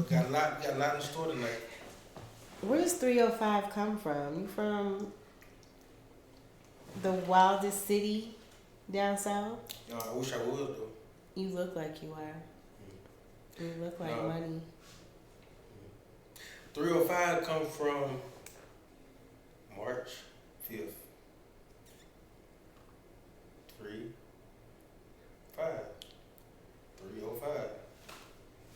got a lot in store tonight. Where does 305 come from? You from the wildest city down south? No, I wish I would though. You look like you are. You look like No. money. 305 come from March 5th. 305.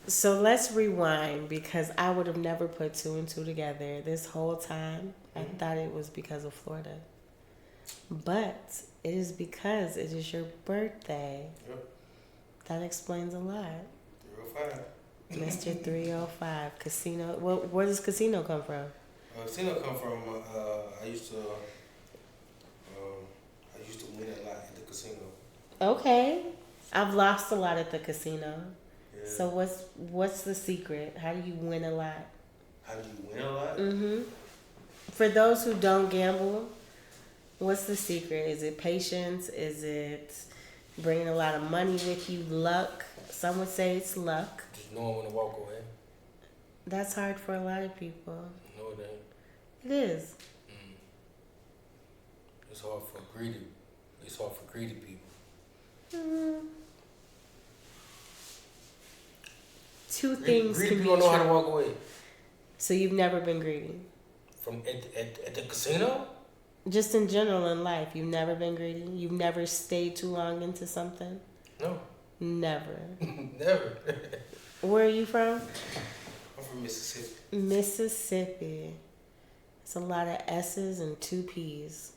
So let's rewind because I would have never put two and two together. This whole time, I thought it was because of Florida. But it is because it is your birthday. Yep. That explains a lot. 305. Mr. 305 Casino. Where does casino come from? Casino come from. I used to win a lot at the casino. Okay, I've lost a lot at the casino. Yeah. So what's the secret? How do you win a lot? How do you win a lot? For those who don't gamble, what's the secret? Is it patience? Is it bringing a lot of money with you? Luck? Some would say it's luck. Just knowing when to walk away. That's hard for a lot of people. No, it ain't. It is. It's hard for greedy. It's hard for greedy people. Two things Greedy can be people don't know how to true. walk away. So you've never been greedy? From at the casino? Just in general in life, you've never been greedy? You've never stayed too long into something? No. Never. Never. Where are you from? I'm from Mississippi. Mississippi. It's a lot of S's and two P's.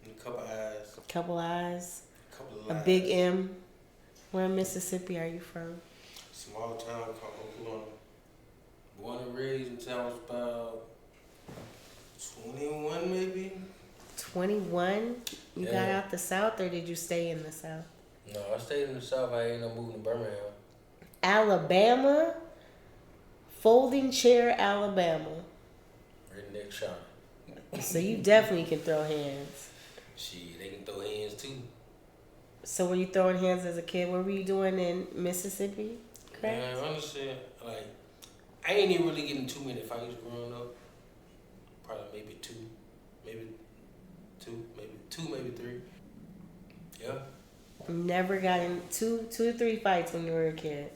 And a couple eyes. Couple I's. Couple of A lies. big M. Where in Mississippi are you from? Small town called Oklahoma. Born and raised until I was about 21 maybe. 21? You got Yeah. out the South or did you stay in the South? No, I stayed in the South. I ended up moving to Birmingham. Alabama? Folding chair, Alabama. Redneck shop. So you definitely can throw hands. Shit, they can throw hands too. So were you throwing hands as a kid? What were you doing in Mississippi? Correct? Man, honestly, like, I ain't even really getting too many fights growing up. Probably maybe two, maybe three. Yeah. Never got in two to three fights when you were a kid.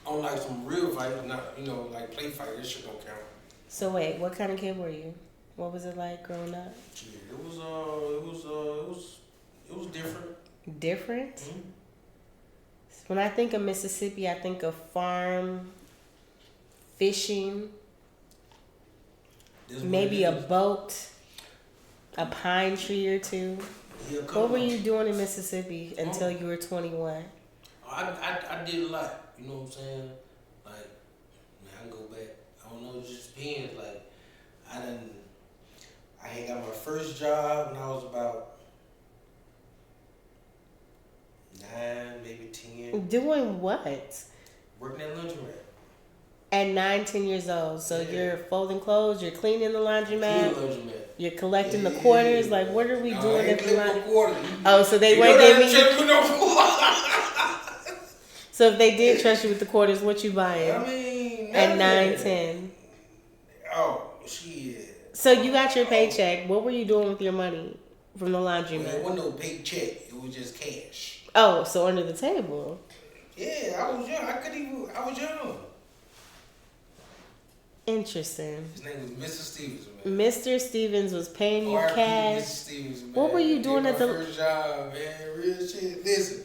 On like some real fights, not like play fight. This shit don't count. So wait, what kind of kid were you? What was it like growing up? Yeah, it was different. Different? Mm-hmm. When I think of Mississippi, I think of farm, fishing, maybe a boat, a pine tree or two. Yeah, What were you doing in Mississippi until you were 21? I did a lot. You know what I'm saying? Like, man, I can go back. I don't know. It just depends. Like, I had got my first job when I was about 9, maybe 10. Doing what? Working at laundromat. At 9, 10 years old. So Yeah. you're folding clothes, you're cleaning the laundromat, Clean laundromat. you're collecting the quarters. Like, what are we doing at the No laundromat? quarters. Oh, so they You weren't know giving that you. shit with no quarters. So if they did trust you with the quarters, what you buying? I mean, At 9, nothing. 10. Oh, shit. So you got your paycheck. What were you doing with your money from the It laundromat? wasn't no big check. It was just cash. Oh, so under the table. Yeah, I was young. I was young. Interesting. His name was Mr. Stevens, man. Mr. Stevens was paying you R.I.P. cash. Mr. Stevens, man. What were you doing Did at my the- first job, man? Real shit. Listen,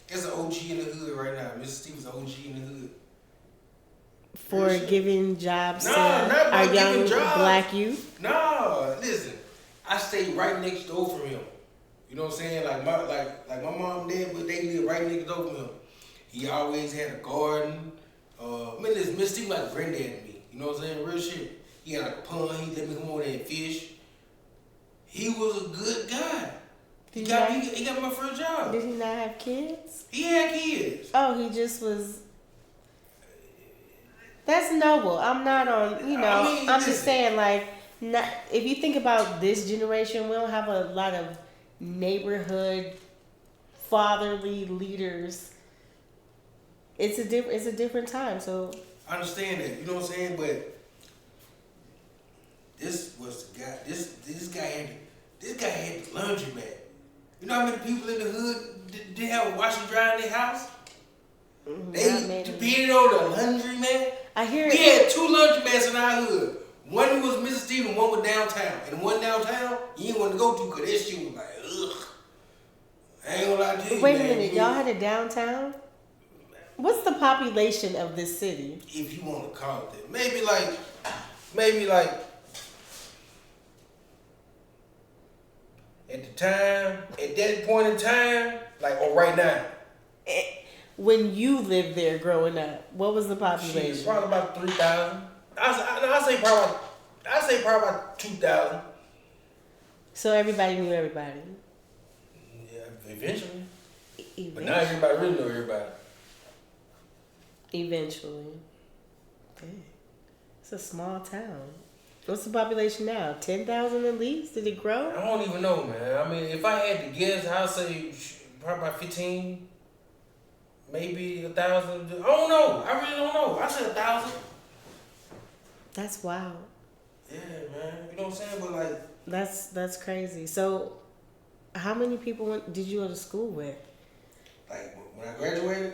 that's an OG in the hood right now. Mr. Stevens, OG in the hood. For Real shit. giving jobs Nah, to not about our giving young jobs. black youth. No, listen. I stayed right next door from him. You know what I'm saying? Like my mom and dad, but they live right next door from him. He always had a garden. Man, listen, Mr. Stevens like granddad to me. You know what I'm saying? Real shit. He had like a pond. He let me come over there and fish. He was a good guy. He got me my first job. Did he not have kids? He had kids. Oh, he just was. That's noble. I'm not on, I'm just listen. saying, like, not, if you think about this generation, we don't have a lot of neighborhood fatherly leaders. It's a different time. So I understand that. You know what I'm saying? But this was the guy. This guy had the laundromat. You know how many people in the hood didn't have a wash and dry in their house? They depended on the laundromat. I hear we had 2 laundromats in our hood. One was Mrs. Stephen, one was downtown. And the one downtown, you didn't want to go to because that shit was like, ugh. I ain't gonna lie to you. Wait man. a minute, y'all had a downtown? What's the population of this city? If you want to call it that. Maybe like at the time, at that point in time, like or right now. When you lived there growing up, what was the population? Shit, probably about 3,000. I say probably about 2,000. So everybody knew everybody. Yeah, eventually. But Eventually. now everybody really know everybody. Eventually. Dang. It's a small town. What's the population now? 10,000 at least? Did it grow? I don't even know, man. I mean, if I had to guess, I'd say probably about 15, maybe 1,000. I don't know. I really don't know. I said 1,000. That's wild. Yeah, man. You know what I'm saying? But like, that's crazy. So, how many people did you go to school with? like when I graduated.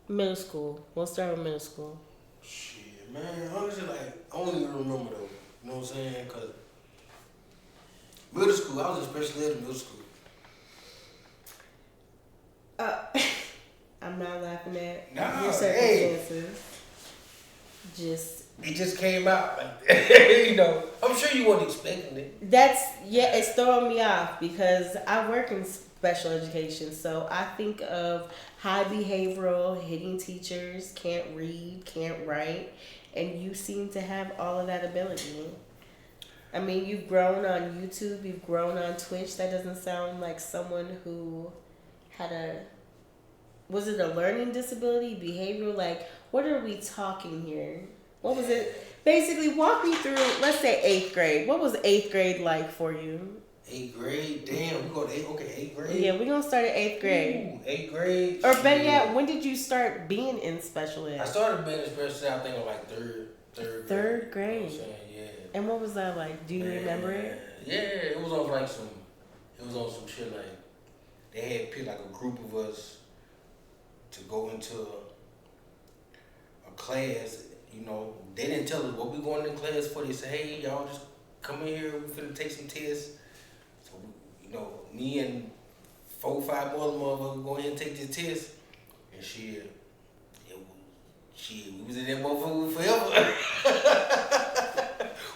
Middle school. We'll start with middle school. Shit, man. Honestly, like I don't even remember though. You know what I'm saying? Cause middle school, I was in special ed in middle school. I'm not laughing at Nah, your circumstances. It just came out like you know. I'm sure you weren't expecting it. It's throwing me off because I work in special education, so I think of high behavioral, hitting teachers, can't read, can't write, and you seem to have all of that ability. I mean, you've grown on YouTube, you've grown on Twitch. That doesn't sound like someone who had was it a learning disability, behavioral? Like, what are we talking here? What was it? Basically, walk me through, let's say 8th grade. What was 8th grade like for you? 8th grade? Damn, we go to 8th grade? Yeah, we're going to start at 8th grade. Ooh, 8th grade? Or better yet, when did you start being in special ed? I started being in special ed, I think, on like third grade. You know what I'm saying? Yeah. And what was that like? Do you remember it? Yeah, it was on some shit like, they had picked like a group of us to go into a class. You know, they didn't tell us what we going in class for. They said, hey, y'all just come in here. We finna take some tests. So, you know, me and 4 or 5 more motherfuckers go ahead and take this test. And shit, we was in that motherfucker forever.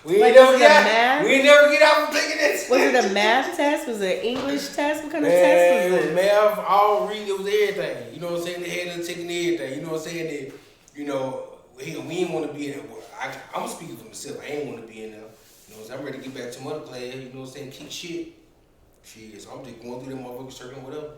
we ain't never get out from taking that test. Was it a math test? Was it an English test? What kind of test was it? It was math, all reading, it was everything. You know what I'm saying? They had us taking everything. You know what I'm saying? That, you know, we didn't want to be in there. I'm speaking for myself. I ain't want to be in there. You know, so I'm ready to get back to my other class. You know what I'm saying? Kick shit. So I'm just going through them motherfuckers circling whatever.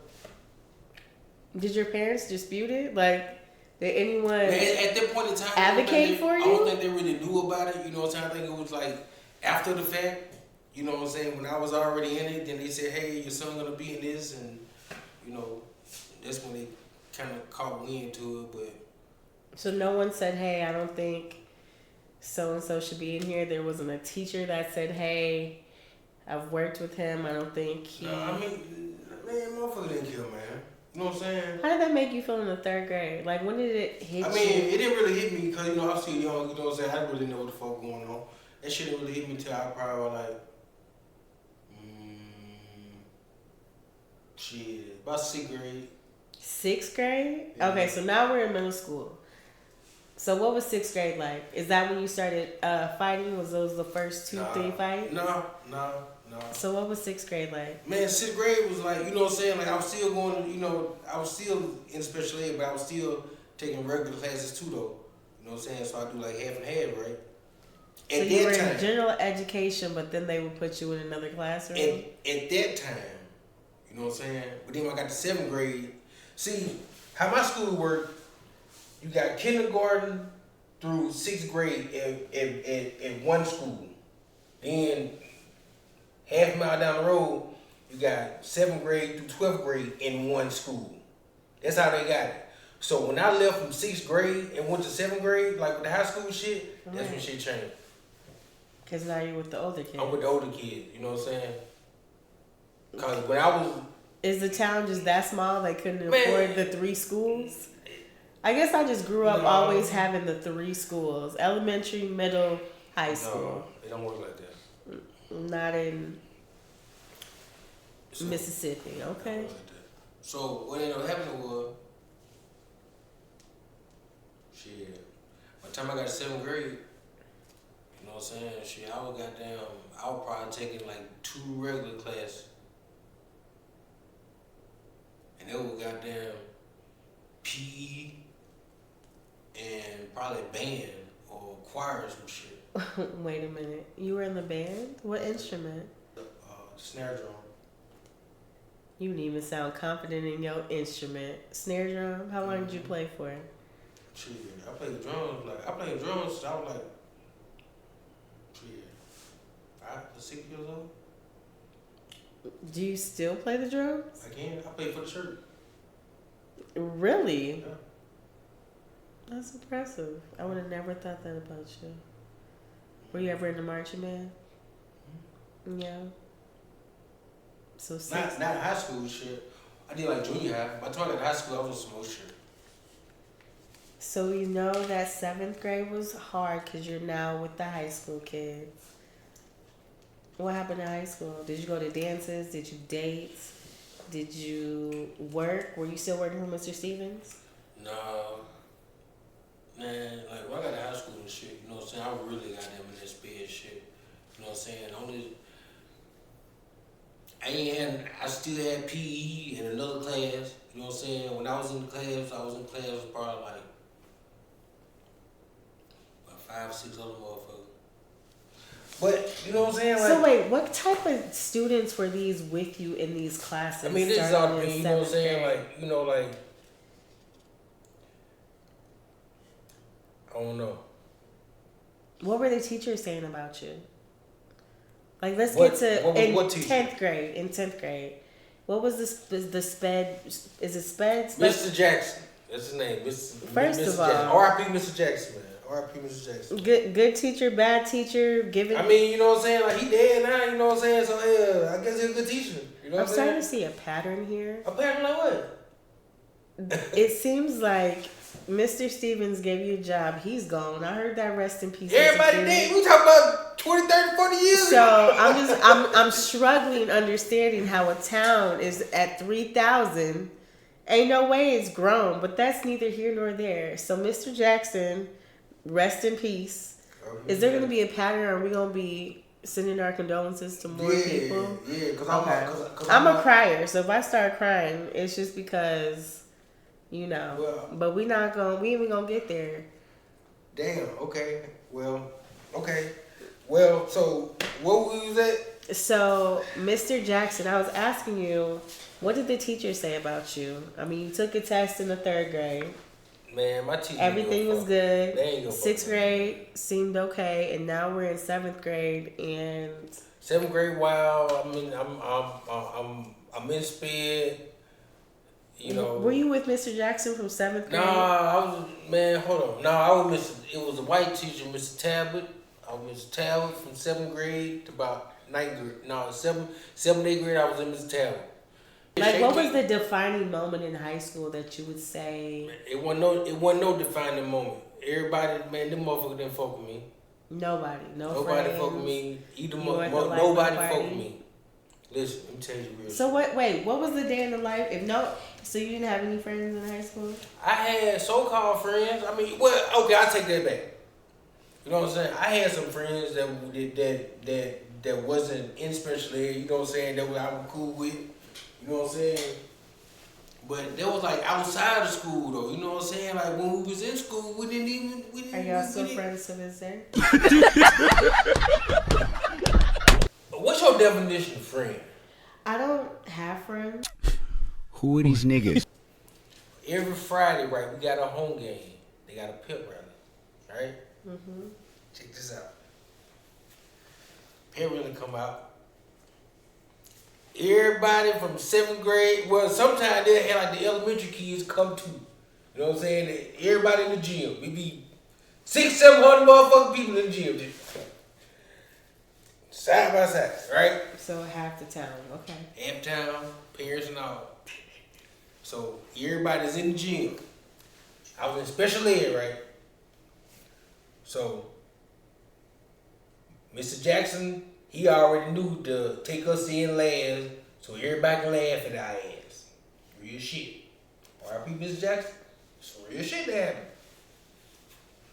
Did your parents dispute it? Like, did anyone at that point in time advocate for you? I don't think they really knew about it. You know what I'm saying? I think it was like after the fact. You know what I'm saying? When I was already in it, then they said, hey, your son gonna be in this, and you know, that's when they kind of caught wind to it, but. So no one said, hey, I don't think so-and-so should be in here. There wasn't a teacher that said, hey, I've worked with him. I don't think he... No, I mean, man, motherfucker didn't kill, man. You know what I'm saying? How did that make you feel in the 3rd grade? Like, when did it hit you? I mean, it didn't really hit me because, you know, I'm still young. You know what I'm saying? I didn't really know what the fuck going on. That shit didn't really hit me until I probably was like, shit, about 6th grade. 6th grade? Yeah. Okay, so now we're in middle school. So what was 6th grade like? Is that when you started fighting? Was those the first 2-3 fights? No. So what was 6th grade like? Man, 6th grade was like, you know what I'm saying? Like I was still going to, you know, I was still in special ed, but I was still taking regular classes too though. You know what I'm saying? So I do like half and half, right? So you were in general education, but then they would put you in another classroom? At that time, you know what I'm saying? But then when I got to 7th grade, see, how my school worked, you got kindergarten through 6th grade at one school. Then half a mile down the road, you got 7th grade through 12th grade in one school. That's how they got it. So when I left from 6th grade and went to 7th grade, like with the high school shit, that's when shit changed. Cause now you're with the older kids. I'm with the older kids, you know what I'm saying? Cause when I was... Is the town just that small they couldn't afford the 3 schools? I guess I just grew up always having the 3 schools. Elementary, middle, high school. No, it don't work like that. Not in Mississippi, okay. Like so what ended up happening was, shit, by the time I got to 7th grade, you know what I'm saying? Shit, I was probably taking like 2 regular classes. And they were goddamn PE and probably band or choir or some shit. Wait a minute. You were in the band? What instrument? Snare drum. You didn't even sound confident in your instrument. Snare drum? How long did you play for? Shit, I played drums since I was like, 5 or 6 years old. Do you still play the drums? I can. I play for the church. Really? Yeah. That's impressive. I would have never thought that about you. Were you ever in the marching band? Mm-hmm. Yeah. So not high school shit. I did like junior high. By the time I got to high school, I was on some more shit. So you know that 7th grade was hard because you're now with the high school kids. What happened in high school? Did you go to dances? Did you date? Did you work? Were you still working for Mr. Stevens? No. Man, like when I got to high school and shit, you know what I'm saying? I really got them in this bed shit. You know what I'm saying? I still had PE in another class. You know what I'm saying? When I was in class with probably like about 5 or 6 other motherfuckers. But you know what I'm saying? Like, so wait, what type of students were these with you in these classes? I mean, this is all you know what I'm saying? Like, you know, like I don't know. What were the teachers saying about you? Like, let's get to what teacher? 10th grade. In 10th grade, what was the sped? Is it sped? Mr. Jackson. That's his name. First of all, R.I.P. Mr. Jackson, man. R.I.P. Mr. Jackson. Good teacher, bad teacher. I mean, you know what I'm saying? Like, he dead now. You know what I'm saying? So yeah, I guess he's a good teacher. You know what I'm saying? I'm starting to see a pattern here. A pattern like what? It seems like Mr. Stevens gave you a job. He's gone. I heard that. Rest in peace. Everybody did. We talking about 20, 30, 40 years. So I'm struggling understanding how a town is at 3,000. Ain't no way it's grown, but that's neither here nor there. So Mr. Jackson, rest in peace. Is there going to be a pattern? Or are we going to be sending our condolences to more people? Yeah, because I'm a crier. So if I start crying, it's just because, you know. Well, but we ain't gonna get there. Damn. Okay. Well. Okay. Well. So what was that? So Mr. Jackson, I was asking you, what did the teacher say about you? I mean, you took a test in the 3rd grade. Man, my teacher. Everything was good. They ain't gonna 6th grade seemed okay, and now we're in 7th grade and. 7th grade. Wow. I'm in sped. You know. Were you with Mr. Jackson from 7th grade? Nah, hold on. No, I was it was a white teacher, Mr. Talbot. I was Mr. Talbot from 7th grade to about 9th grade. No, 7th, 8th grade, I was in Mr. Talbot. Like, what was the defining moment in high school that you would say? It wasn't no defining moment. Everybody, man, them motherfuckers didn't fuck with me. Nobody Nobody fuck with me. Nobody fuck with me. Listen, let me tell you real. So what was the day in the life? So you didn't have any friends in high school? I had so-called friends. I mean, well, okay, I'll take that back. You know what I'm saying? I had some friends that wasn't in special ed. You know what I'm saying? That I was cool with. You know what I'm saying? But that was like outside of school though. You know what I'm saying? Like when we was in school, we didn't. Are y'all still friends to this day? What's your definition of friend? I don't have friends. Who are these niggas? Every Friday, right, we got a home game. They got a pep rally, right? Mm-hmm. Check this out. Pep rally come out. Everybody from 7th grade, well, sometimes they had like the elementary kids come too. You You know what I'm saying? Everybody in the gym. We be 600-700 motherfucking people in the gym. Side by side, right? So half the town, okay. Half town, parents and all. So everybody's in the gym. I was in special ed, right? So Mr. Jackson, he already knew to take us in last so everybody can laugh at our ass. Real shit. R.I.P. Mr. Jackson. Some real shit that happened.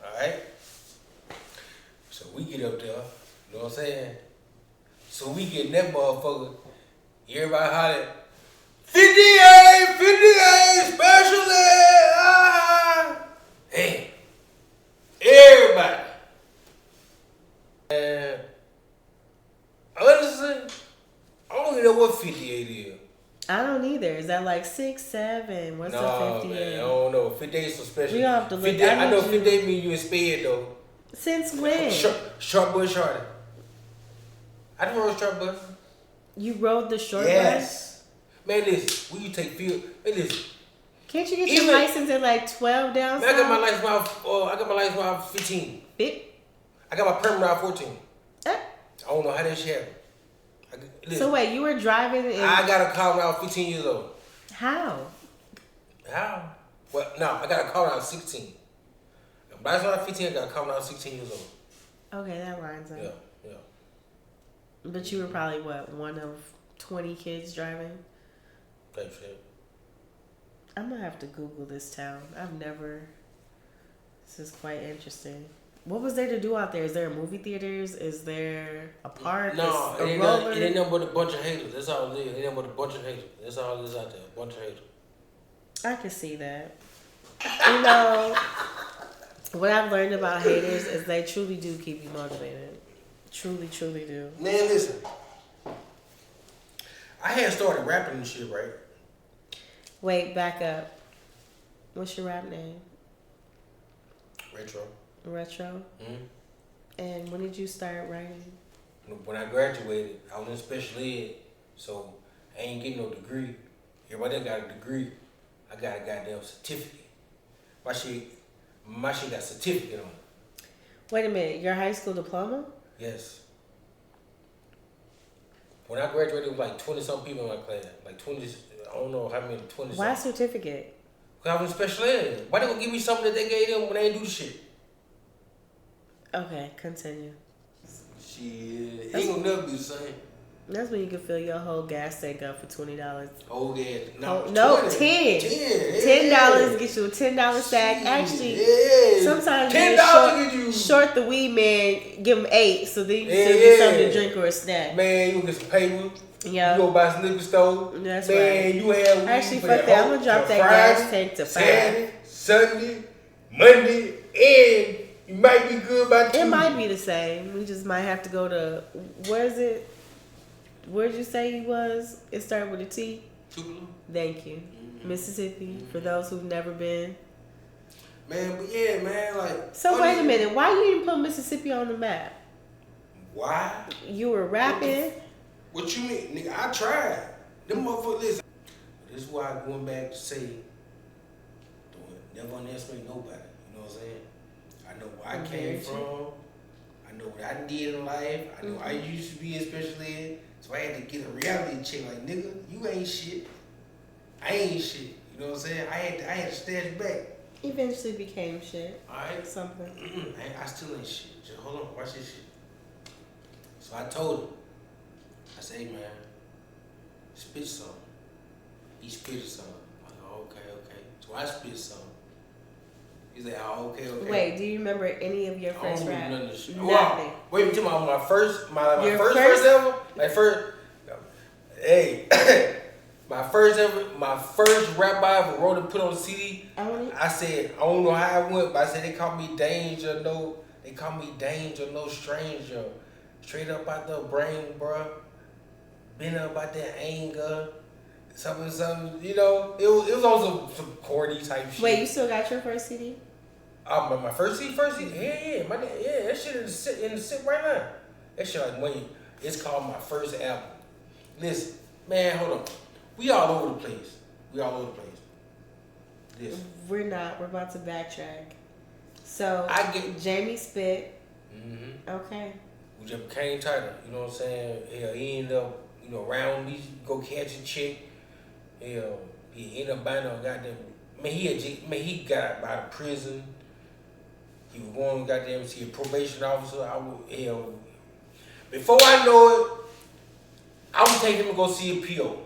Alright? So we get up there, you know what I'm saying? So we get in that motherfucker, everybody holler, 58, special ed, Hey, everybody. And honestly, I don't even know what 58 is. I don't either. Is that like 6, 7? What's the 58? Man, I don't know. 58 is so special. We don't have to look. 58, I know 58 mean you in sped though. Since when? Short bus shorty. I done rode short bus. You rode the short Yes. Man, listen, when you take field, man, listen. Can't you get your license at like 12 down Man, south? I got my license when I was 15. I got my permit when I was 14. I don't know how that shit happened. So wait, you were driving in... I got a car when I was 15 years old. How? Well, no, I got a car when I was 16. When I was 15, I got a car when I was 16 years old. Okay, that lines up. Yeah. But you were probably, what, one of 20 kids driving? Type shit. I'm going to have to Google this town. I've never... This is quite interesting. What was there to do out there? Is there movie theaters? Is there a park? No, it ain't nothing but a bunch of haters. That's all it is. It ain't nothing but a bunch of haters. That's all it is out there. A bunch of haters. I can see that. You know, what I've learned about haters is they truly do keep you motivated. Truly, truly do. Man, listen. I had started rapping and shit, right? Wait, back up. What's your rap name? Retro? Mm-hmm. And when did you start writing? When I graduated, I was in special ed, so I ain't getting no degree. Everybody got a degree. I got a goddamn certificate. My shit got certificate on it. Wait a minute, your high school diploma? Yes. When I graduated, it was like 20-something people in my class. Like 20, I don't know how many, 20-something. Why certificate? Because I was in special ed. Why they gonna give me something that they gave them when they ain't do the shit? Okay, continue. Shit, it ain't gonna never be the same. That's when you can fill your whole gas tank up for $20. Oh yeah, No, 10. $10 get you a $10 sack. Actually, sometimes you short the weed man, give him 8, so then you can still get something to drink or a snack. Man, you can get some paper. Yeah. You go buy some liquor store. That's man, right. You have weed. Actually, fuck that. I'm gonna drop that gas tank to 5. Saturday, Sunday, Monday, and you might be good by Tuesday. It might be the same. We just might have to go to, where is it? Where'd you say he was? It started with a T? Tupelo. Thank you. Mm-hmm. Mississippi, for those who've never been. Man, but yeah, man, like... So wait a minute. Why you didn't put Mississippi on the map? Why? You were rapping? What you mean? Nigga, I tried. Them motherfuckers, listen. This is why I'm going back to say, never underestimate nobody. You know what I'm saying? I know where I came from. I know what I did in life. I know I used to be in special ed. So I had to get a reality check. Like, nigga, you ain't shit. I ain't shit. You know what I'm saying? I had to stand back. Eventually became shit. Alright? Something. I still ain't shit. Just hold on. Watch this shit. So I told him. I said, hey, man, spit some. He spit some. I'm like, oh, okay. So I spit some. He's like, oh, okay. Wait, do you remember any of your first rap? Nothing. Nothing. Wait until my first ever. My first rap I ever wrote and put on the CD. I said, I don't know how it went, but I said they call me Danger, no stranger. Straight up out the brain, bruh. Been up out that anger. Something, you know. It was on some corny type shit. Wait, you still got your first CD? My first CD? Yeah, that shit in the sit right now. That shit like money. It's called my first album. Listen, man, hold on. We all over the place. Listen. We're not. We're about to backtrack. So I get Jamie spit. Mm-hmm. Okay. We just became tighter. You know what I'm saying? Hell, he ended up, around me, go catch a chick. Hell, he ended up buying a goddamn. He got out of prison. He was going goddamn see a probation officer. Before I know it, I would take him to go see a PO.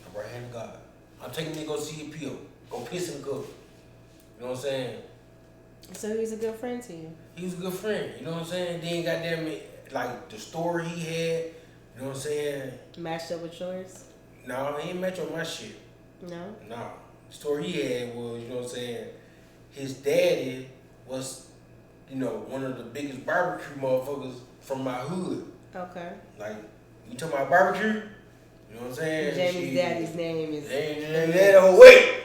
I'm right hand of God. I'm taking him to go see a PO. Go piss and cook. You know what I'm saying? So he's a good friend to you. He was a good friend, you know what I'm saying? Then goddamn it, like the story he had, you know what I'm saying? Matched up with yours? No, he ain't match on my shit. No? No. The story he had was, you know what I'm saying, his daddy was, one of the biggest barbecue motherfuckers from my hood. Okay. Like, you talking about barbecue? You know what I'm saying? Jamie's daddy's name is... Wait!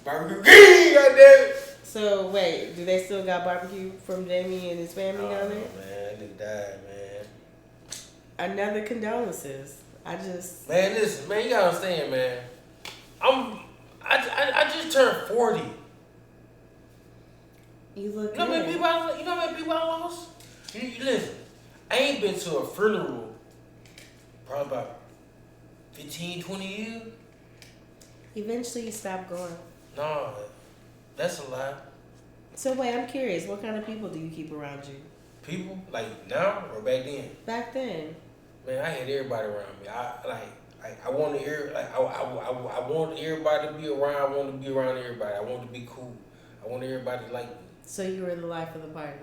Barbecue King, goddamn it! So, wait, do they still got barbecue from Jamie and his family on it? Man, that nigga died, man. Another condolences. Man, listen, man, you gotta understand, man. I just turned 40. You look You know good. how many people I lost? You listen, I ain't been to a funeral probably about 15, 20 years. Eventually you stop going. No, that's a lie. So wait, I'm curious. What kind of people do you keep around you? People, like now or back then? Back then. Man, I had everybody around me. I wanted I wanted everybody to be around. I wanted to be around everybody. I wanted to be cool. I wanted everybody to like me. So you were the life of the party.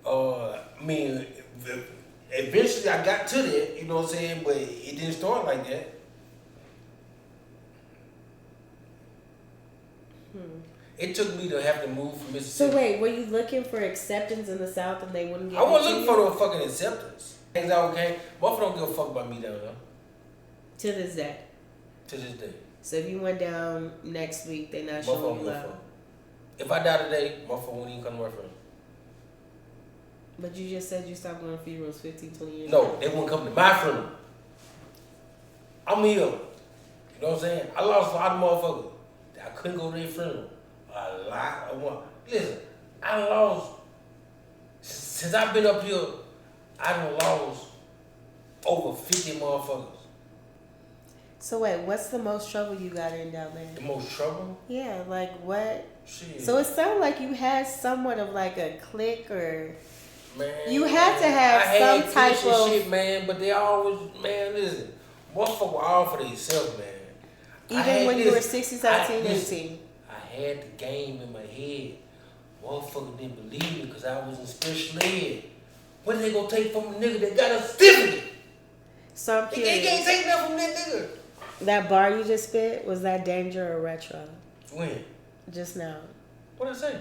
I mean, eventually I got to that, you know what I'm saying? But it didn't start like that. It took me to have to move from Mississippi. So wait, were you looking for acceptance in the South and they wouldn't give I wasn't it to looking you? for no fucking acceptance. Things I okay. Motherfucker don't give a fuck about me down there. To this day. To this day. So if you went down next week, they not Motherfucker showing don't you give a love. fuck. If I die today, motherfucker won't even come to work for me. But you just said you stopped going to funerals 15, 20 years No, ago. they won't come to my funeral. I'm here. You know what I'm saying? I lost a lot of motherfuckers. I couldn't go to their funeral. A lot of one. Listen, I lost, since I've been up here, I done lost over 50 motherfuckers. So wait, what's the most trouble you got in down there? The most trouble? Yeah, like what? Shit. So it sounded like you had somewhat of like a clique or... Man, You had to have I some had type cliques and of... shit, man, but they always, man, listen, motherfuckers were all for themselves, man. Even when you were 16, 17, 18. I had the game in my head. Motherfucker didn't believe me because I was in special ed. What are they gonna take from a nigga that got a certificate? So I'm They can't curious. take nothing from that nigga. That bar you just spit, was that danger or retro? When? Just now. What I say?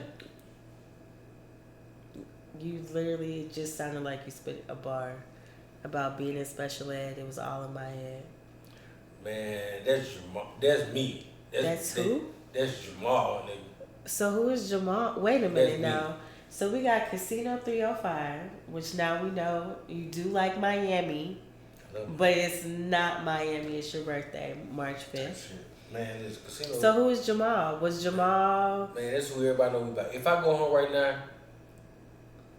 You literally it just sounded like you spit a bar about being in special ed. It was all in my head. Man, that's me. That's who? That's Jamal, nigga. So who is Jamal? Wait a minute That's now. me. So we got Casino 305, which now we know you do like Miami, but it's not Miami. It's your birthday, March 5th. Man, this casino. So who is Jamal? Was Jamal? Man, that's who everybody know me about. If I go home right now,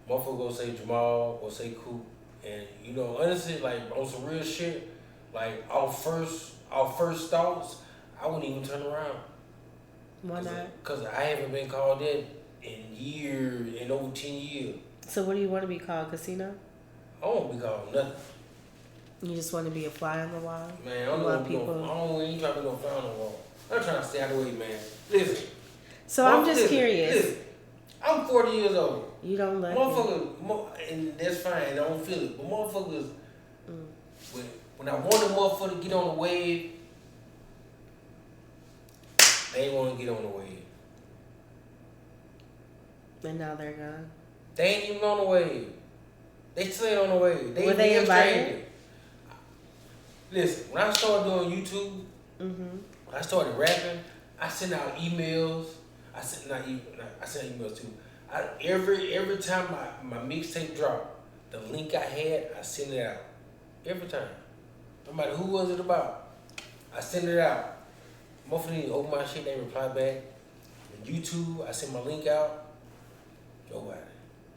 motherfucker gonna say Jamal or say Coop, and honestly, like on some real shit, like our first thoughts, I wouldn't even turn around. Why not? Cause I haven't been called that in over 10 years. So what do you want to be called? Casino? I won't be called nothing. You just want to be a fly on the wall? Man, I don't You want want people. I don't even try to be no fly on the wall. I'm trying to stay out of the way, man. Listen. So I'm just curious. Listen, I'm 40 years old. You don't like it. Motherfuckers, and that's fine. I don't feel it. But motherfuckers, when I want a motherfucker to get on the wave, they ain't want to get on the wave. And now they're gone. They ain't even on the wave. They still ain't on the wave. Were they invited? Stranded. Listen, when I started doing YouTube, I started rapping. I sent out emails. I sent emails too. Every time my mixtape dropped, the link I had, I sent it out. Every time. No matter who was it about, I sent it out. Motherfuckers need to open my shit, they reply back. On YouTube, I send my link out. Nobody.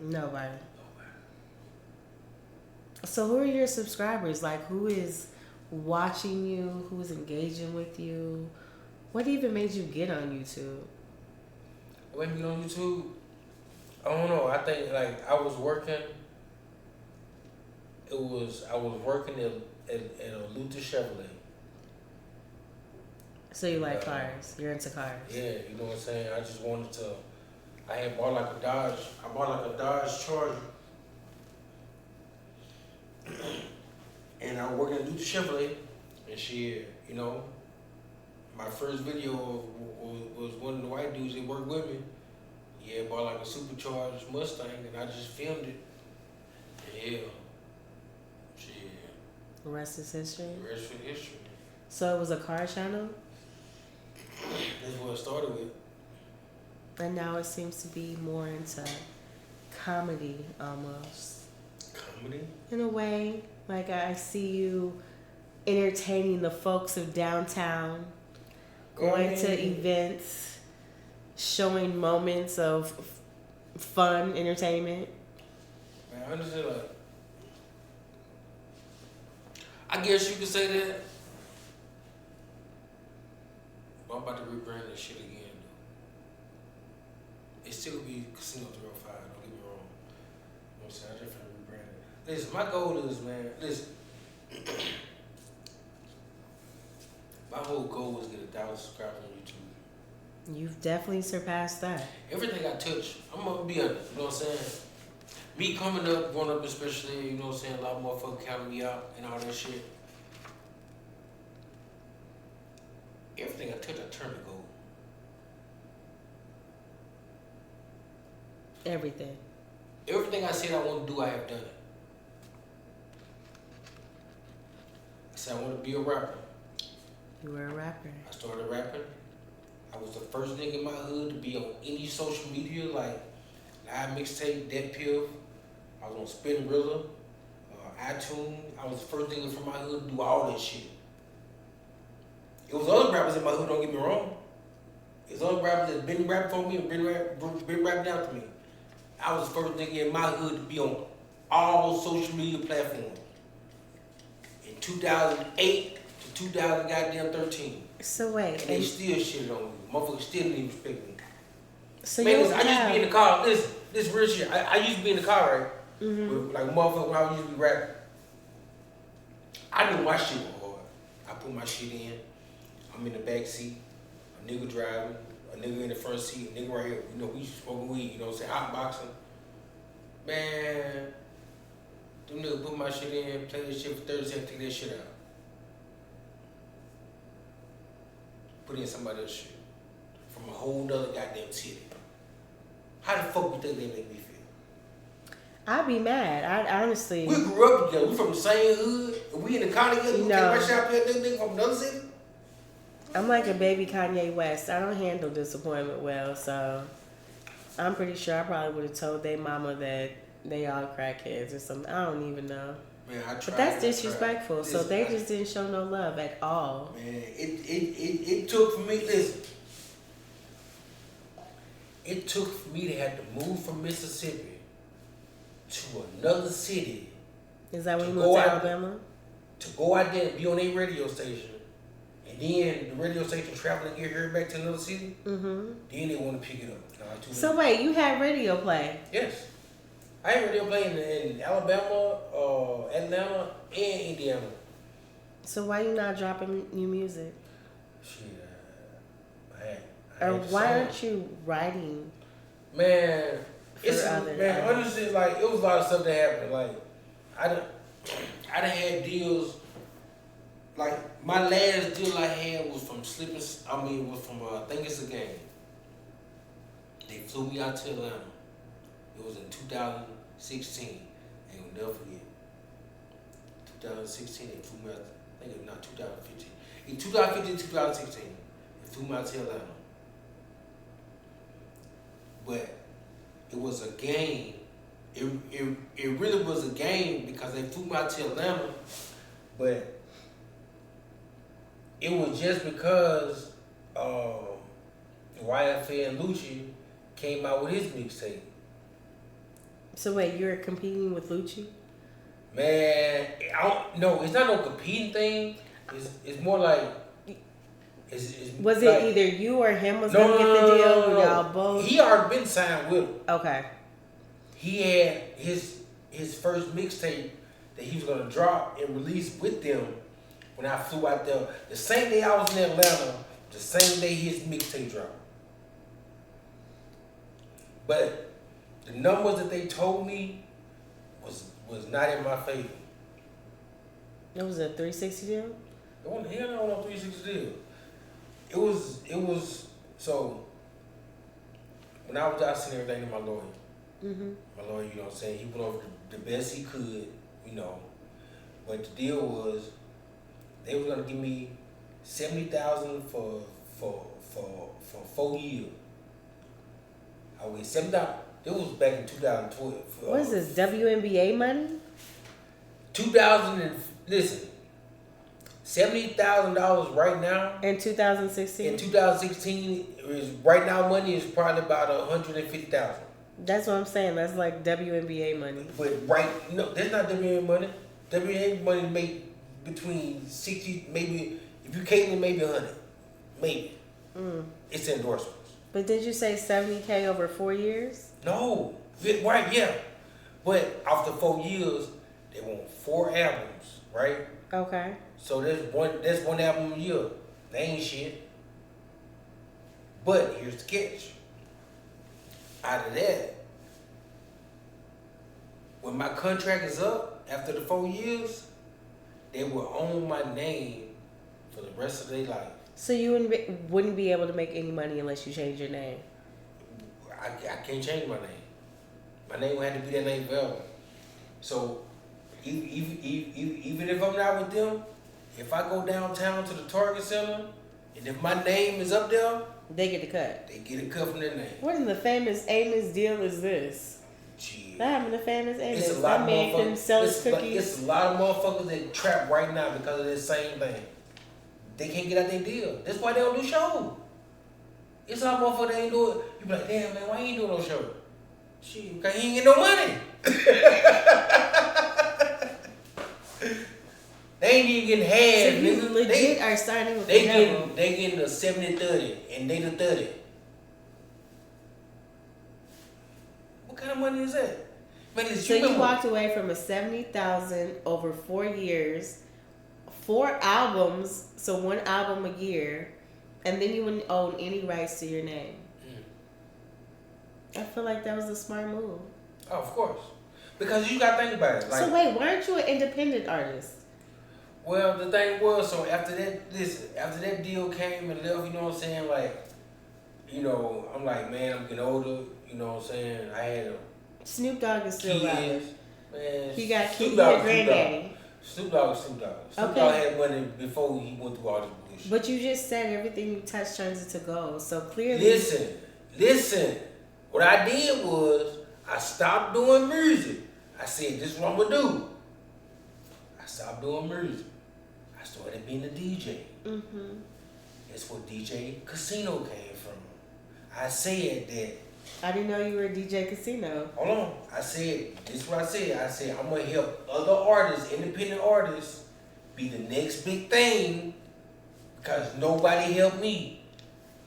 Nobody. So who are your subscribers? Like, who is watching you? Who is engaging with you? What even made you get on YouTube? What made me get on YouTube? I don't know. I think like I was working. I was working at a Luther Chevrolet. So you like cars? You're into cars? Yeah, you know what I'm saying. I just wanted to. I had bought like a Dodge. I bought like a Dodge Charger. And I was working at Luther Chevrolet, and shit, you know, my first video was one of the white dudes that worked with me. He had bought like a supercharged Mustang, and I just filmed it. And yeah, shit. The rest is history? The rest is history. So it was a car channel? That's what it started with. And now it seems to be more into comedy almost. Comedy? In a way. Like I see you entertaining the folks of downtown, going to events, showing moments of fun, entertainment. Man, honestly, like, I guess you could say that. But I'm about to rebrand this shit again, though. It still be Casino 305, don't get me wrong. You know what I'm saying? I just finna rebrand it. Listen, my goal is, man, listen. My whole goal was to get 1,000 subscribers on YouTube. You've definitely surpassed that. Everything I touch, I'm gonna be honest, you know what I'm saying? Me coming up, growing up especially, you know what I'm saying, a lot of motherfuckers counting me out and all that shit. Everything I touch, I turn to gold. Everything. Everything I said I want to do, I have done it. I said I want to be a rapper. You were a rapper. I started rapping. I was the first nigga in my hood to be on any social media, like Live Mixtape, Dead Pill. I was on Spinrilla, iTunes. I was the first nigga from my hood to do all that shit. It was other rappers in my hood, don't get me wrong. It was other rappers that been rapping for me and been rapping after me. I was the first nigga in my hood to be on all social media platforms. In 2008 to 2013. So wait. And they still shitted on me. Motherfuckers still didn't even respect me. So man, listen, I used to be in the car. Listen, this real shit. I used to be in the car, right? Mm-hmm. With, like motherfucker when I used to be rapping. I knew my shit was hard. I put my shit in. I'm in the back seat. A nigga driving. A nigga in the front seat. A nigga right here. You know, we smoking weed. You know what I'm saying? Hot boxing. Man, them niggas put my shit in, play this shit for 30 seconds, take that shit out. Put in somebody else's shit. From a whole nother goddamn city. How the fuck you think they make me feel? I'd be mad. I honestly. We grew up together. We from the same hood. And we in the county together. We No. take my shot at that nigga from another city. I'm like a baby Kanye West. I don't handle disappointment well, so I'm pretty sure I probably would have told their mama that they all crackheads or something. I don't even know. Man, I tried. But that's disrespectful. Listen, So they just didn't show no love at all. Man, it took for me, listen. It took for me to have to move from Mississippi to another city. Is that when you To moved go to out- Alabama? To go out there and be on a radio station. And then the radio station travel and get here back to another city. Mm-hmm. Then they want to pick it up. Nah, too So late. wait, you had radio play? Yes. I had radio play in Alabama, Atlanta, and Indiana. So why you not dropping new music? Shit, I Or had why songs. aren't you writing? Man, it's For other man. artists. Honestly, like it was a lot of stuff that happened. Like I done had deals. Like my last deal I had was from was from I think it's a game. They flew me out to Atlanta. It was in 2016. I ain't gonna never forget. 2016, they flew me out. I think it was not 2015. In 2015, 2016, they flew me out to Atlanta. But it was a game. It really was a game because they flew me out to Atlanta. But it was just because YFA and Lucci came out with his mixtape. So wait, you're competing with Lucci? Man, no, it's not no competing thing. It's more like was like, it either you or him was gonna get the deal? Or y'all both? He already been signed with him. Okay. He had his first mixtape that he was gonna drop and release with them when I flew out there. The same day I was in Atlanta, the same day his mixtape dropped. But the numbers that they told me was not in my favor. It was a 360 deal? It wasn't no 360 deal. It was so when I was out seeing everything to my lawyer. Mm-hmm. My lawyer, you know what I'm saying, he put over the best he could, you know. But the deal was they were gonna give me $70,000 for 4 years. I would get $70,000. It was back in 2012. What is this, WNBA money? 2000 and listen, $70,000 right now. In 2016? In 2016, is right now money is probably about $150,000. That's what I'm saying. That's like WNBA money. But no, that's not WNBA money. WNBA money make between 60, maybe if you catering, maybe 100, maybe. It's endorsements. But did you say 70K over 4 years? No, right? Yeah, but after 4 years, they want 4 albums, right? Okay. So that's one album a year. That ain't shit. But here's the catch. Out of that, when my contract is up after the 4 years, they will own my name for the rest of their life. So you wouldn't be able to make any money unless you change your name? I can't change my name. My name will have to be that name forever. So even if I'm not with them, if I go downtown to the Target Center, and if my name is up there, they get a cut. They get a cut from their name. What in the famous Amos deal is this? Gee. That happened to famous Amos. It's a lot that man couldn't sell his cookies. It's a lot of motherfuckers that trap right now because of this same thing. They can't get out their deal. That's why they don't do shows. It's a lot of motherfuckers that ain't do it. You be like, damn man, why you ain't doing no show? Shit, because he ain't get no money. They ain't even getting half. So you legit are starting with they getting a 70-30 and they the 30. What kind of money is that? Man, so you walked away from a $70,000 over 4 years, 4 albums, so 1 album a year, and then you wouldn't own any rights to your name. I feel like that was a smart move. Oh, of course. Because you gotta think about it. Like, so wait, why aren't you an independent artist? Well, the thing was, so after that deal came and left, you know what I'm saying? Like, you know, I'm like, man, I'm getting older, you know what I'm saying? I had Snoop Dogg is still alive. Man, he got kids, granddaddy. Snoop Dogg. Snoop Dogg had money before he went through all this bullshit. But you just said everything you touch turns into gold, so clearly. Listen. What I did was, I stopped doing music. I said, this is what I'm gonna do. I stopped doing music. I started being a DJ. Mm-hmm. That's where DJ Casino came from. I said that. I didn't know you were a DJ Casino. Hold on. I said, this is what I said. I said, I'm going to help other artists, independent artists, be the next big thing because nobody helped me.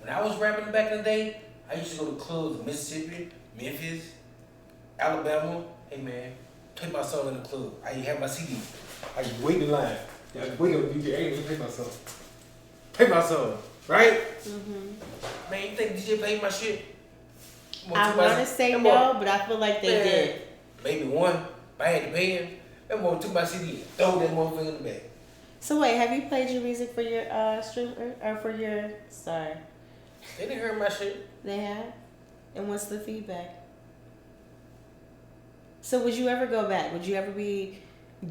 When I was rapping back in the day, I used to go to clubs in Mississippi, Memphis, Alabama. Hey, man, take my song in the club. I ain't have my CD. I just wait in line. I just wait on the DJ. I ain't gonna play my song. Play my song, right? Mm-hmm. Man, you think DJ played my shit? I want to say no, but I feel like they did. Maybe one. But I had to pay him. That motherfucker took my CD, throw that motherfucker in the bag. So wait, have you played your music for your stream or for your? Sorry. They didn't hear my shit. They have. And what's the feedback? So would you ever go back? Would you ever be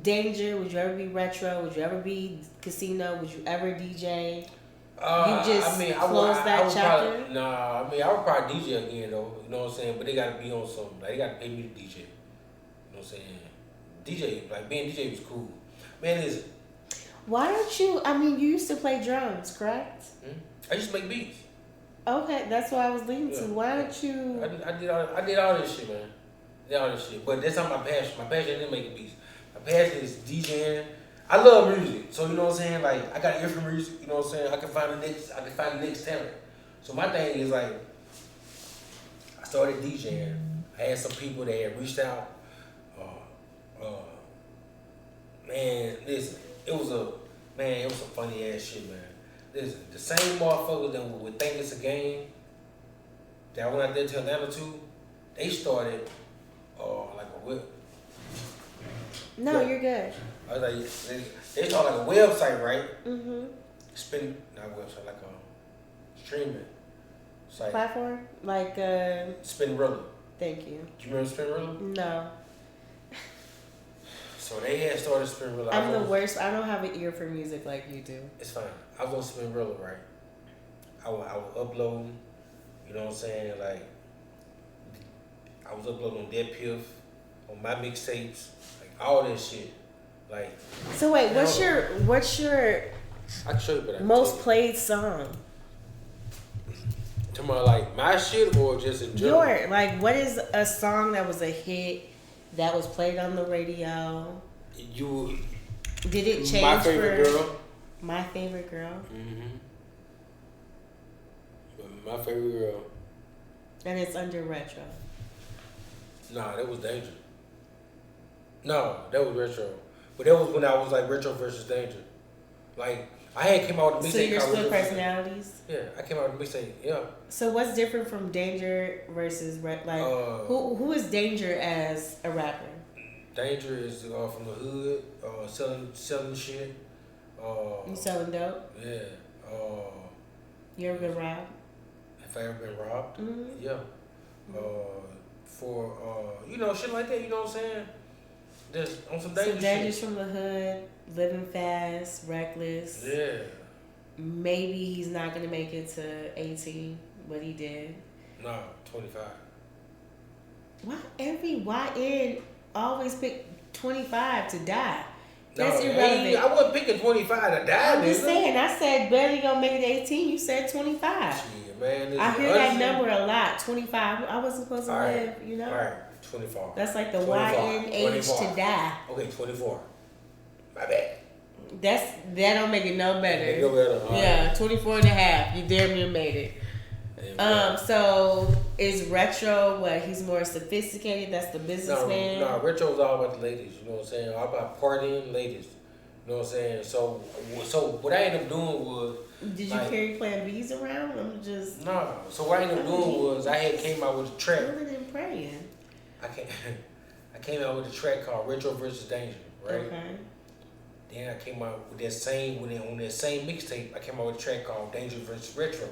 Danger? Would you ever be Retro? Would you ever be Casino? Would you ever DJ? Close that chapter? I would probably DJ again though. You know what I'm saying? But they gotta be on something. Like, they gotta pay me to DJ. You know what I'm saying? DJ, like being DJ was cool. Man, listen. Why don't you? I mean, you used to play drums, correct? I used to make beats. Okay, that's what I was leading to. Why don't you? I did all this shit, man. Did all this shit. But that's not my passion. My passion isn't making beats. My passion is DJing. I love music. So you know what I'm saying? Like I got ear for music, you know what I'm saying? I can find the next talent. So my thing is like I started DJing. I had some people that had reached out. Man, listen, it was some funny ass shit, man. Listen, the same motherfuckers that would think it's a game that I went out there to Atlanta to, they started like a whip. No, you're good. I was like, they started like a website, right? Mm-hmm. Not website, like a streaming site. Platform? Like, Spinrilla. thank you. Do you remember Spinrilla? No. So they had started Spinrilla. I'm the worst. I don't have an ear for music like you do. It's fine. I was on Spinrilla, right? I would upload, you know what I'm saying? Like, I was uploading on Dead Piff, on my mixtapes, like all that shit. Like. So wait, what's your I can show you, but most played song? To my like my shit or just in general? What is a song that was a hit that was played on the radio? Did it change? My favorite girl. My favorite girl. Mm-hmm. My favorite girl. And it's under retro. Nah, that was Danger. No, that was retro. But that was when I was like retro versus Danger. Like I had came out with a mixtape. So you're split personalities? Yeah, I came out with a mixtape. Yeah. So what's different from Danger versus who is Danger as a rapper? Danger is from the hood, selling shit. You selling dope? Yeah. You ever been robbed? If I ever been robbed? Mm-hmm. Yeah. For shit like that. You know what I'm saying? Just on some dangerous shit. So Danger's from the hood, living fast, reckless. Yeah. Maybe he's not gonna make it to 18, but he did. Nah, 25. Why every YN always pick 25 to die? That's no, irrelevant. I wasn't picking 25 to die. I'm just saying. I said barely gonna make it to 18. You said 25. Shit, man. I hear that number a lot. 25. I wasn't supposed to live. You know. All right. 24. That's like the YN age to die. Okay, 24. My bad. That don't make it no better. No better. Yeah, 24 and a half. You damn near made it. So is retro what? He's more sophisticated. That's the businessman. No, retro is all about the ladies. You know what I'm saying? All about partying, ladies. You know what I'm saying? So what I ended up doing was. Did you carry Plan B's around? I'm just. No. So what I ended up doing was I had came out with a track. Other than praying. I came out with a track called Retro versus Danger, right? Okay. Then I came out with on that same mixtape, I came out with a track called Danger versus Retro.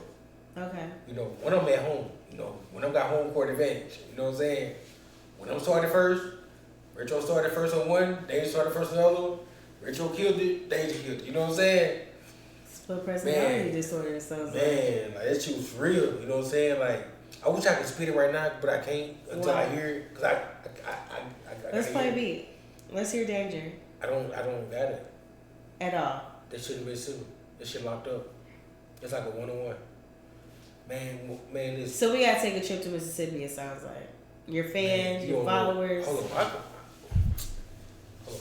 Okay. You know, when I'm at home, when I got home court advantage, you know what I'm saying? When I'm started first, Retro started first on one, Danger started first on the other one, Retro killed it, Danger killed it. You know what I'm saying? Split personality disorder sounds like. Man, like that shit was real, you know what I'm saying? Like, I wish I could spit it right now, but I can't until I hear it. Cause I Let's play a beat. Let's hear Danger. I don't got it. At all. That shouldn't be sued. That shit locked up. It's like a 1-on-1. Man, this. So we gotta take a trip to Mississippi. It sounds like your fans, your followers. Hold on.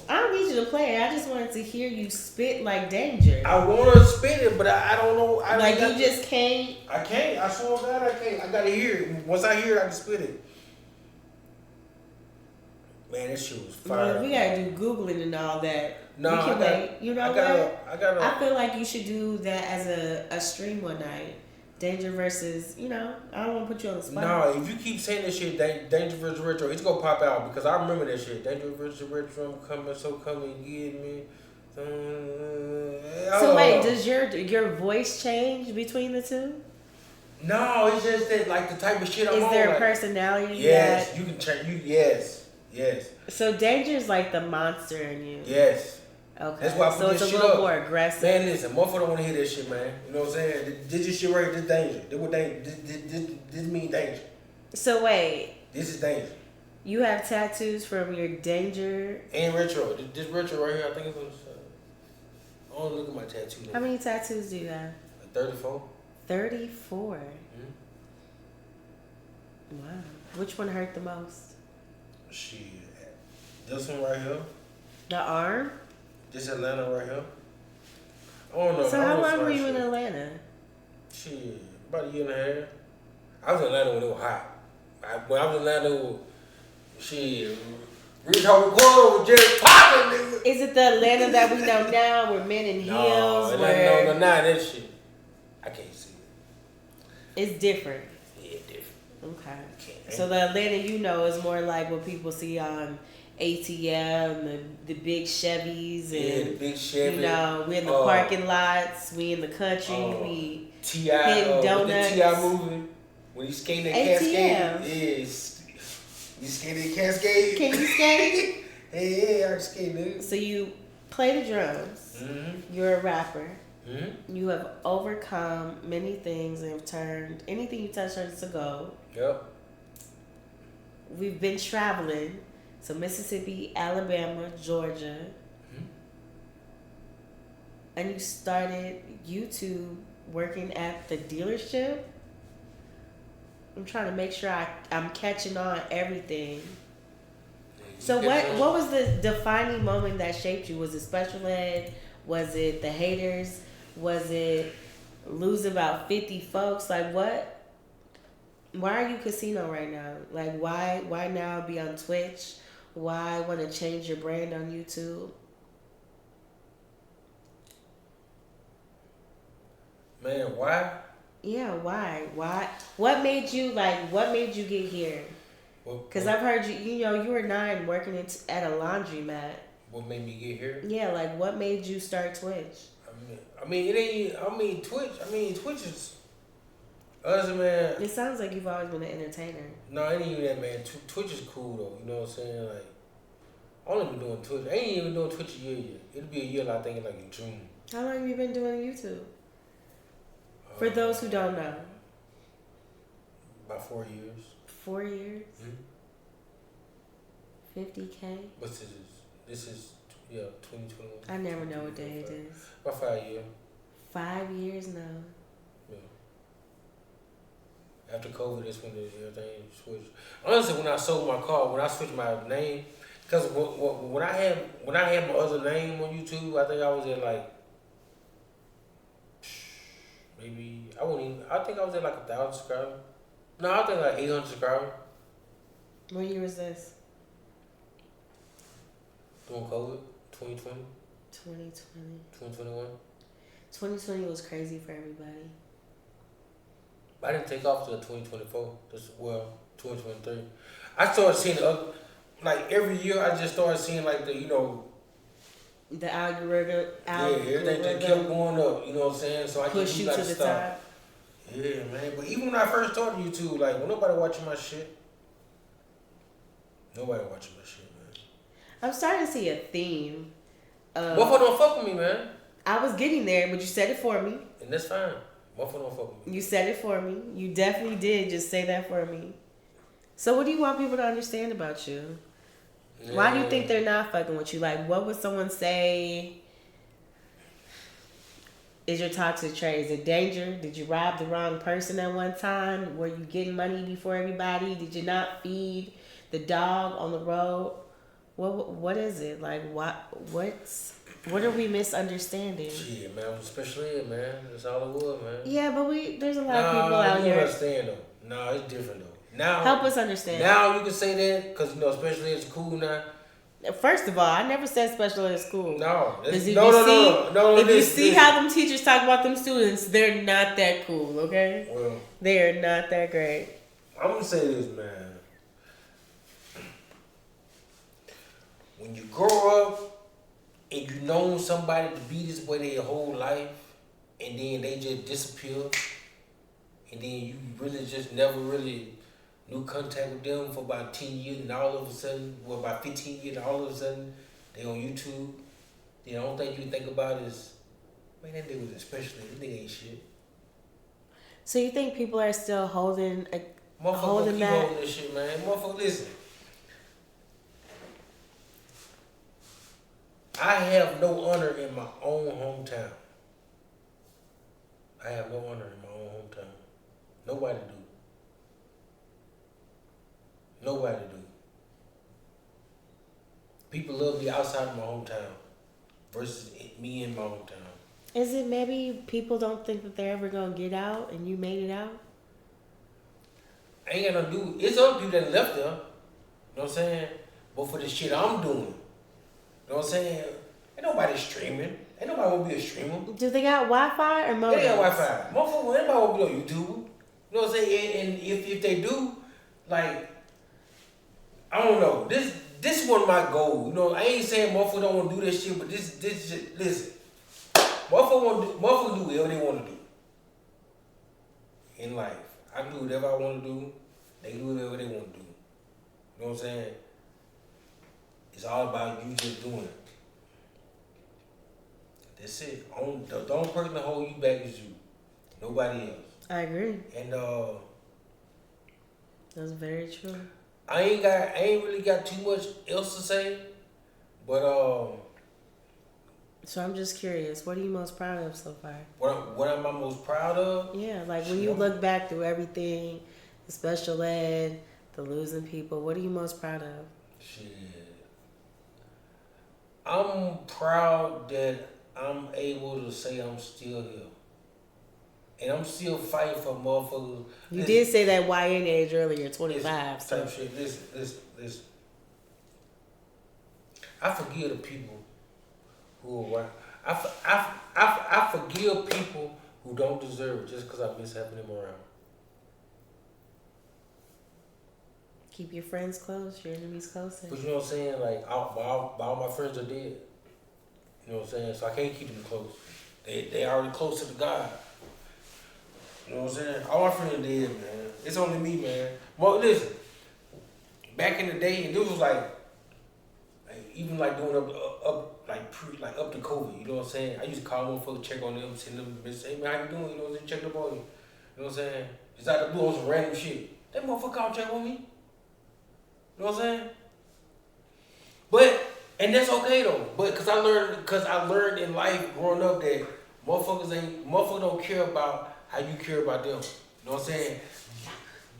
I don't need you to play it. I just wanted to hear you spit like Danger. I want to spit it, but I don't know. You just can't. I can't. I swear to God, I can't. I gotta hear it. Once I hear it, I can spit it. Man, this shit was fire. Well, we gotta do Googling and all that. No, we can wait. You know what? I feel like you should do that as a stream one night. Danger versus, I don't want to put you on the spot. No, if you keep saying this shit, Danger versus Retro, it's gonna pop out because I remember that shit. Danger versus Retro, come and get me. So wait, does your voice change between the two? No, it's just that like the type of shit I'm on. Is there a personality? Yes, you can change. Yes. So Danger is like the monster in you. Yes. Okay. That's why I put so it's a little more aggressive. Man, listen, motherfucker don't want to hear this shit, man. You know what I'm saying? This is shit right. This danger. This mean danger. So wait. This is danger. You have tattoos from your Danger and Retro. This Retro right here, I think it's on. I want to look at my tattoo. How many tattoos do you have? 34. 34. Wow. Which one hurt the most? Shit. This one right here. The arm? This Atlanta right here. I don't know. So how long were you in Atlanta? Shit, about a year and a half. I was in Atlanta when it was hot. When I was in Atlanta, it was, shit, Rich Home Quarter was just popping, nigga. Is it the Atlanta that we know now, where men in heels? No, that shit. I can't see it. It's different. Yeah, different. Okay. So the Atlanta you know is more like what people see on ATM, the big Chevys, and yeah, the big Chevy. You know, we in the parking lots, we in the country, we T.I. hitting donuts. The T.I. movie when you skating that Cascade. Yes. You skating Cascade. Can you skate? Yeah, I can skate, nigga. So you play the drums. Mm-hmm. You're a rapper. Mm-hmm. You have overcome many things and have turned anything you touch turns to gold. Yep. We've been traveling. So Mississippi, Alabama, Georgia. Mm-hmm. And you started YouTube working at the dealership. I'm trying to make sure I'm catching on everything. So what was the defining moment that shaped you? Was it special ed? Was it the haters? Was it lose about 50 folks? Like what? Why are you casino right now? Like why now be on Twitch? Why want to change your brand on YouTube? Man, why? Yeah, why? Why? What made you get here? Because I've heard you were 9 working at a laundromat. What made me get here? Yeah, like what made you start Twitch? Twitch is us, man. It sounds like you've always been an entertainer. No, it ain't even that, man. Twitch is cool though. You know what I'm saying? Like, I only been doing Twitch. I ain't even doing Twitch a year yet. It'll be a year, I think, like in June. How long have you been doing YouTube? For those who don't know. About 4 years. 4 years? Mm-hmm. 50K? What's this? This is 2021. I never know what day it is. About 5 years. 5 years now. Yeah. After COVID, that's when everything switched. Honestly, when I sold my car, when I switched my name, because when I had my other name on YouTube, I think I was at like maybe I think I was at like 1,000 subscribers. No, I think like 800 subscribers. What year was this? During COVID, 2020. 2020. 2021. 2020 was crazy for everybody. I didn't take off till 2024. 2023. I started seeing like every year. I just started seeing like the the algorithm. Everything just kept going up. You know what I'm saying? So I push you to the top. Yeah, man. But even when I first started YouTube, like when nobody watching my shit. Nobody watching my shit, man. I'm starting to see a theme. Motherfucker don't fuck with me, man. I was getting there, but you said it for me. And that's fine. Motherfucker don't fuck with me. You said it for me. You definitely did just say that for me. So what do you want people to understand about you? Yeah. Why do you think they're not fucking with you? Like, what would someone say is your toxic trait? Is it danger? Did you rob the wrong person at one time? Were you getting money before everybody? Did you not feed the dog on the road? What is it? Like, what are we misunderstanding? Shit, man, especially man. That's all it was, man. Yeah, but there's a lot of people out here. You understand though. No, it's different though. Now help us understand. Now you can say that because special ed is cool now. First of all, I never said special ed is cool. No, if you see how them teachers talk about them students, they're not that cool. Okay, well, they are not that great. I'm gonna say this, man. When you grow up and you know somebody to be this way their whole life, and then they just disappear, and then you really just never really knew contact with them for about 10 years, and all of a sudden, about 15 years, and all of a sudden, they on YouTube. The only thing you think about is, man, that nigga was especially, that nigga ain't shit. So you think people are still holding that? Holding this shit, man. Motherfucker, listen. I have no honor in my own hometown. I have no honor in my own hometown. Nobody do. Nobody do. People love me outside of my hometown versus me in my hometown. Is it maybe people don't think that they're ever gonna get out and you made it out? I ain't got no do. It's other people that left there. You know what I'm saying? But for the shit I'm doing, you know what I'm saying? Ain't nobody streaming. Ain't nobody want to be a streamer. Do they got Wi-Fi or modem? They got Wi-Fi. Motherfucker, anybody want to be on YouTube. You know what I'm saying? And if they do, like, I don't know. This wasn't my goal. You know, I ain't saying motherfucker don't want to do this shit, but this shit, listen. Motherfucker do whatever they want to do in life. I can do whatever I want to do. They do whatever they want to do. You know what I'm saying? It's all about you just doing it. That's it. The only person that hold you back is you. Nobody else. I agree. And That's very true. I ain't really got too much else to say. But So I'm just curious, what are you most proud of so far? what am I most proud of? Yeah, like when you look back through everything, the special ed, the losing people, what are you most proud of? Shit. I'm proud that I'm able to say I'm still here. And I'm still fighting for motherfuckers. You did say that YN age earlier, 25. Type shit. Listen. I forgive the people who are I forgive people who don't deserve it just because I miss having them around. Keep your friends close, your enemies closer. But you know what I'm saying? Like, all my friends are dead. You know what I'm saying? So I can't keep them close. They already close to the God. You know what I'm saying? All my friends are dead, man. It's only me, man. Well, listen. Back in the day, and this was like even like doing up to COVID. You know what I'm saying? I used to call motherfuckers, check on them, send them, say, hey man, how you doing? You know what I'm saying? Check up on you. You know what I'm saying? Just out the blue on some random shit. That motherfucker called check on me. You know what I'm saying? But and that's okay though. But cause I learned in life growing up that motherfuckers don't care about how you care about them. You know what I'm saying?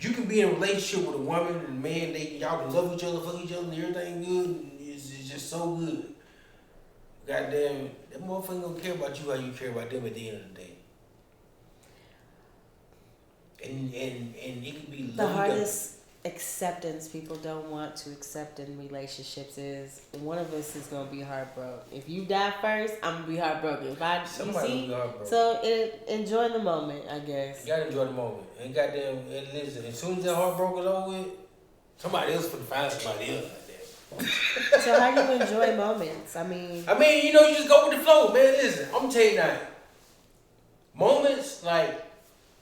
You can be in a relationship with a woman and a man, y'all can love each other, fuck each other, and everything good, and it's just so good. Goddamn, that motherfucker don't care about you how you care about them at the end of the day. And it can be the hardest acceptance people don't want to accept in relationships is one of us is gonna be heartbroken. If you die first, I'm gonna be heartbroken. Somebody will be heartbroken. So enjoy the moment, I guess. You gotta enjoy the moment. And goddamn, and listen, as soon as that heartbroken over with, somebody else finna find somebody else like that. So how do you enjoy moments? I mean, you know, you just go with the flow, man. Listen, I'm gonna tell you now. Moments like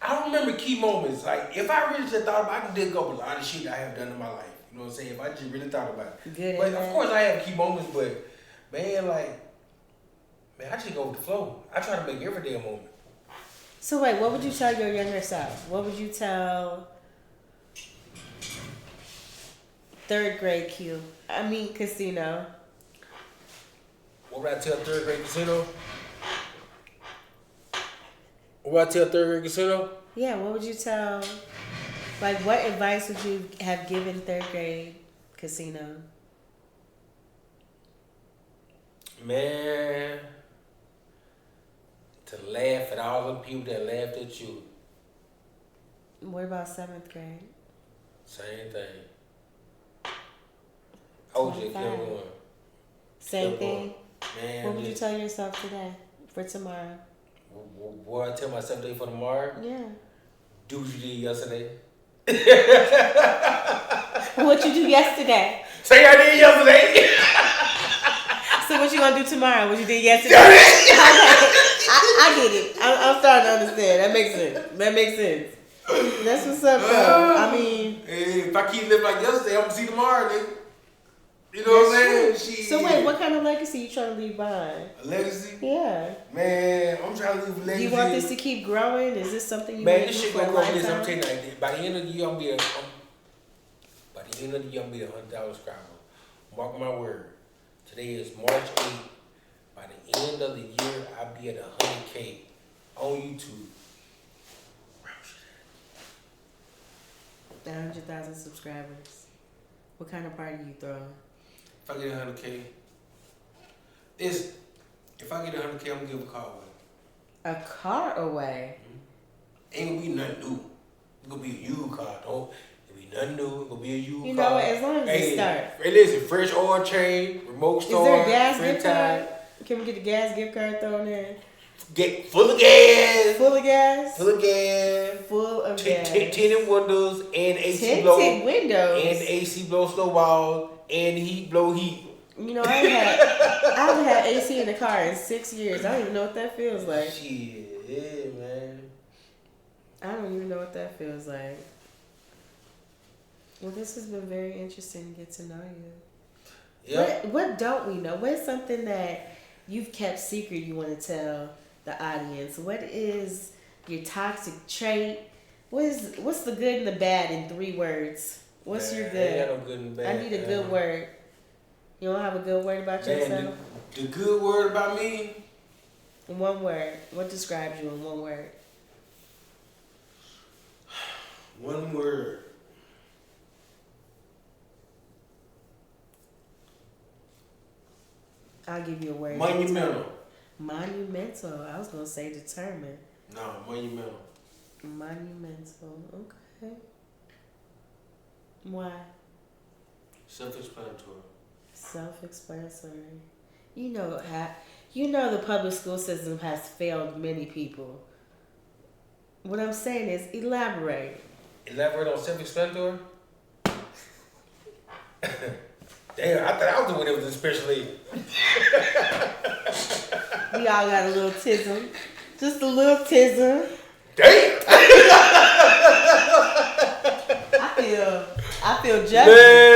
I remember key moments. Like, if I really just thought about it, I can dig up a lot of shit I have done in my life. You know what I'm saying? If I just really thought about it. Good. But of course I have key moments, but man, I just go with the flow. I try to make every day a moment. So wait, what would you tell your younger self? What would you tell third grade Casino? What would I tell third grade Casino? What would I tell third grade Casino? Yeah, what would you tell? Like, what advice would you have given third grade Casino? Man, to laugh at all the people that laughed at you. What about seventh grade? Same thing. Oh, just keep going. Same thing? Man, what would you tell yourself today for tomorrow? What I tell myself today for tomorrow? Yeah. Do what you did yesterday. What you do yesterday? Say I did yesterday. So what you gonna do tomorrow? What you did yesterday? Okay. I get it. I'm starting to understand. That makes sense. That's what's up, though. I mean, if I keep living like yesterday, I'm gonna see tomorrow, nigga. You know what I'm saying? So wait, what kind of legacy you trying to leave behind? A legacy? Yeah. Man, I'm trying to leave a legacy. Do you want this to keep growing? Is this something you man, want to this do shit for a gonna go this. lifetime? I'm telling you like this. By the end of the year, I'm be by the end of the year, I'm be 100,000 subscribers. Mark my word. Today is March 8th. By the end of the year, I'll be at 100K on YouTube. 100,000 subscribers. What kind of party you throwing? If I get 100K, if I get 100K, I'm gonna give a car away. A car away? Ain't gonna be nothing new. It's gonna be a used car, though. It'll be nothing new. It's gonna be a used car. You know what? As long as it start. Hey, listen, fresh oil change, remote start. Is there a gas gift card? Can we get the gas gift card thrown in? Get full of gas. Full of gas? Full of gas. Full of gas. Tinted windows and AC blow. Tinted windows? And AC blow snowballs and heat blow heat. You know, I haven't had AC in the car in 6 years. I don't even know what that feels like. Shit, yeah, man. I don't even know what that feels like. Well, this has been very interesting to get to know you. Yep. What don't we know? What's something that you've kept secret you want to tell the audience? What is your toxic trait? What's the good and the bad in 3 words? What's your good? I ain't got no good and bad. I need a good word. You don't have a good word about yourself? The good word about me? In 1 word. What describes you in 1 word? 1 word. I'll give you a word. Monumental. Monumental. I was going to say determined. No, monumental. Monumental. Okay. Why? Self-explanatory. Self-explanatory. You know the public school system has failed many people. What I'm saying is elaborate. Elaborate on self-explanatory? Damn, I thought I was the one that was in special ed. We all got a little tism. Just a little tism. Damn! I feel judged. Man.